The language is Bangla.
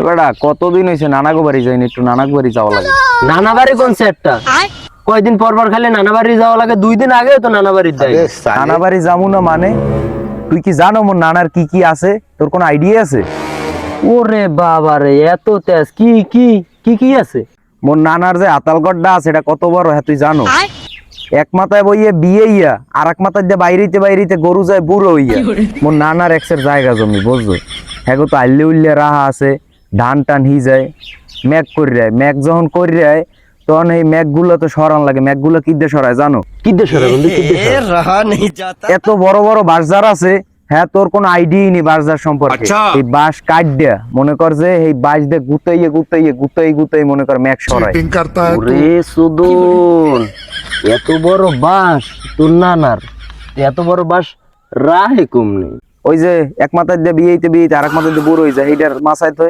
এবারটা কতদিন হয়েছে নানাগো বাড়ি যাইনি, একটু নানাগো বাড়ি যাওয়া লাগে। নানা বাড়ি কোন সেটটা? কয়দিন পর পর খালি নানা বাড়ি যাওয়া লাগে? 2 দিন আগেও তো নানা বাড়ির যাই। নানা বাড়ি যাবো না মানে? তুই কি জানো মোর নানার কি কি আছে? তোর কোনো আইডিয়া আছে? ওরে বাবা রে, এত তেজ! কি কি কি কি আছে? মোর নানার যে আতালগড়টা আছে এটা কত বড় হ্যাঁ তুই জানো? এক মাথায় বইয়ে বিয়ে ইয়া, আর এক মাথায় দিয়ে বাইরিতে বাইরিতে গরু যায় বুড়ো হইয়া। মোর নানার এক্সের জায়গা জমি বুঝছো? হ্যাঁ তো আল্লে উল্লে রাহা আছে, ধান টান হি যায়, ম্যাগ করি যায়। ম্যাগ যখন করি যায় তখন এই ম্যাগ গুলো তো সরান লাগে। ম্যাগ গুলো কি দিয়ে সরায় জানো? কি দেশরে বন্ধু, কি দেশরে? এত বড় বড় বাঁশঝাড় আছে, হ্যাঁ তোর কোনো আইডিয়াই নেই বাঁশঝাড় সম্পর্কে। এই বাঁশ কাট দেয়া মনে কর যে এই বাঁশ দিয়ে গুতাইয়ে গুতাইয়ে গুতাই গুতাই মনে কর ম্যাগ সরায়। ওরে সুদন, এত বড় বাঁশ তোর নানার! এত বড় বাঁশ রাহে কমনি? ওই যে এক মাথায় দিয়ে বিয়েতে বিয়েতে আর এক মাথায় দিয়ে বুড়ো হয়ে যায়, এইটার মাথায় তো